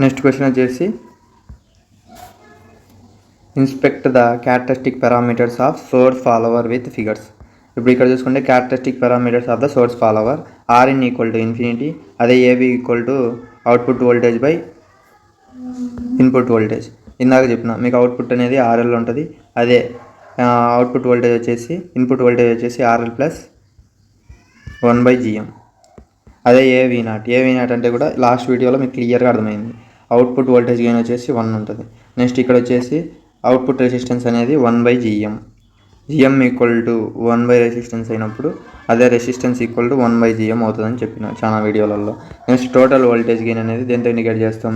Next question వచ్చేసి inspect the characteristic parameters of source follower with figures. ఇప్పుడు ఇక్కడ చూసుకుంటే characteristic parameters of the source follower R in equal to infinity, అదే AV equal to output voltage by input voltage. ఇందాక చెప్పిన మీకు output అనేది RL ఉంటుంది, అదే అవుట్పుట్ వోల్టేజ్ వచ్చేసి ఇన్పుట్ వోల్టేజ్ వచ్చేసి ఆర్ఎల్ ప్లస్ 1/GM. అదే ఏవీ నాట్ అంటే కూడా లాస్ట్ వీడియోలో మీకు క్లియర్గా అర్థమైంది. అవుట్పుట్ వోల్టేజ్ గెయిన్ వచ్చేసి 1 ఉంటుంది. నెక్స్ట్ ఇక్కడ వచ్చేసి అవుట్పుట్ రెసిస్టెన్స్ అనేది 1/GM. GM equal to 1 resistance అయినప్పుడు అదే రెసిస్టెన్స్ ఈక్వల్ టు 1/GM అవుతుందని చెప్పిన చాలా వీడియోలలో. నెక్స్ట్ టోటల్ వోల్టేజ్ గెయిన్ అనేది దేంతో ఇండికేట్ చేస్తాం,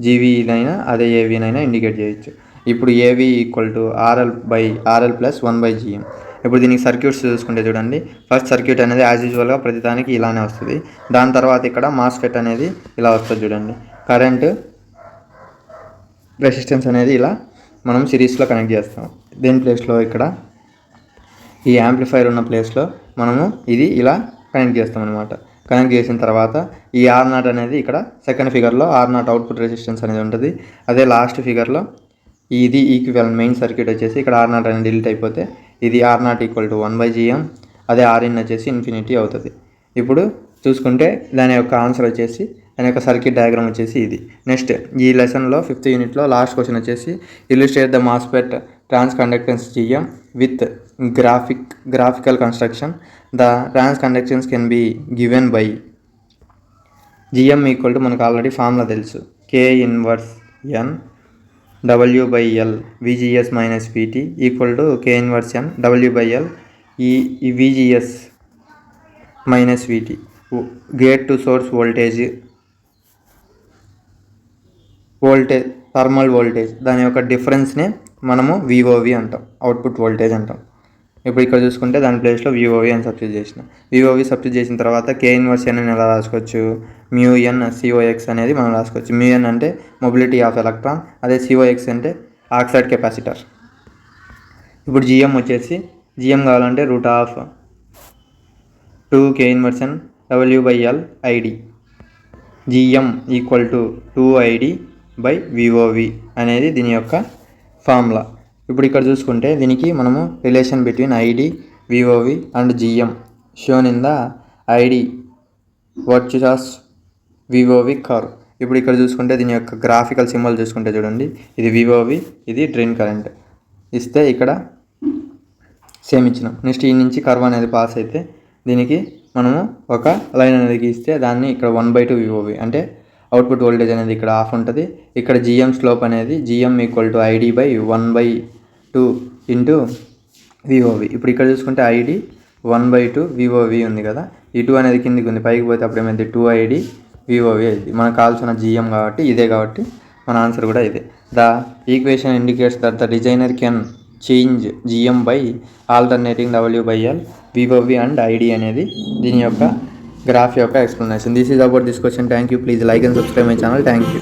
జీవీనైనా అదే ఏవీనైనా ఇండికేట్ చేయొచ్చు. ఇప్పుడు ఏవీ equal to RL plus 1/GM. ఇప్పుడు దీనికి సర్క్యూట్స్ చూసుకుంటే చూడండి, ఫస్ట్ సర్క్యూట్ అనేది యాజ్ యూజువల్గా ప్రతిదానికి ఇలానే వస్తుంది. దాని తర్వాత ఇక్కడ మాస్ఫెట్ అనేది ఇలా వస్తుంది చూడండి. కరెంట్ రెసిస్టెన్స్ అనేది ఇలా మనం సిరీస్లో కనెక్ట్ చేస్తాం. దేని ప్లేస్లో ఇక్కడ ఈ యాంప్లిఫైర్ ఉన్న ప్లేస్లో మనము ఇది ఇలా కనెక్ట్ చేస్తాం అనమాట. కనెక్ట్ చేసిన తర్వాత ఈ R0 అనేది ఇక్కడ సెకండ్ ఫిగర్లో R0 అవుట్పుట్ రెసిస్టెన్స్ అనేది ఉంటుంది. అదే లాస్ట్ ఫిగర్లో ఇది ఈక్వివలెంట్ మెయిన్ సర్క్యూట్ వచ్చేసి ఇక్కడ R0 అనేది డిలీట్ అయిపోతే ఇది R0 ఈక్వల్ టు 1/GM, అదే Rin వచ్చేసి ఇన్ఫినిటీ అవుతుంది. ఇప్పుడు చూసుకుంటే దాని యొక్క ఆన్సర్ వచ్చేసి దాని యొక్క సర్క్యూట్ డయాగ్రామ్ వచ్చేసి ఇది. నెక్స్ట్ ఈ లెసన్లో 5th యూనిట్లో లాస్ట్ క్వశ్చన్ వచ్చేసి illustrate the MOSFET transconductance GM with graphical construction. The transconductance can be given by GM equal to మనకు ఆల్రెడీ ఫార్ములా తెలుసు, K inverse N W/L VGS minus VT equal to K inverse N W/L ఈ VGS minus VT. Gate to source voltage thermal voltage దాని యొక్క డిఫరెన్స్నే మనము VOV అంటాం, output voltage అంటాం. ఇప్పుడు ఇక్కడ చూసుకుంటే దాని ప్లేస్లో VOV అని సబ్స్టిట్యూట్ చేసిన. VOV సబ్స్టిట్యూట్ చేసిన తర్వాత K ఇన్వర్స్ N అని ఎలా రాసుకోవచ్చు, μN COX అనేది మనం రాసుకోవచ్చు. μN అంటే మొబిలిటీ ఆఫ్ ఎలక్ట్రాన్, అదే COX అంటే ఆక్సైడ్ కెపాసిటర్. ఇప్పుడు GM వచ్చేసి GM కావాలంటే √2 K inverse N W/L ID. GM equal to 2ID/VOV అనేది దీని యొక్క ఫార్ములా. ఇప్పుడు ఇక్కడ చూసుకుంటే దీనికి మనము relation between ID, VOV and GM shown in the ID versus VOV curve. ఇప్పుడు ఇక్కడ చూసుకుంటే దీని యొక్క గ్రాఫికల్ సింబల్ చూసుకుంటే చూడండి, ఇది VOV, ఇది డ్రైన్ కరెంట్ ఇస్తే ఇక్కడ సేమ్ ఇచ్చినాం. నెక్స్ట్ ఈ నుంచి కర్వ్ అనేది పాస్ అయితే దీనికి మనము ఒక లైన్ అనేది గీస్తే దాన్ని ఇక్కడ 1/2 VOV అంటే అవుట్పుట్ వోల్టేజ్ అనేది ఇక్కడ ఆఫ్ ఉంటుంది. ఇక్కడ GM స్లోప్ అనేది GM equal to ID/1/2 into VOV. ఇప్పుడు ఇక్కడ చూసుకుంటే ID 1/2 VOV ఉంది కదా, ఈ 2 అనేది కిందికి ఉంది, పైకి పోతే అప్పుడు ఏమైంది 2ID VOV అయింది. మనకు కావాల్సిన GM కాబట్టి ఇదే, కాబట్టి మన ఆన్సర్ కూడా ఇదే. The equation indicates that the designer can change GM by alternating W/L VOV and ID అనేది దీని యొక్క గ్రాఫ్ యొక్క explanation. This is about this question. Thank you. Please like and subscribe my channel. Thank you.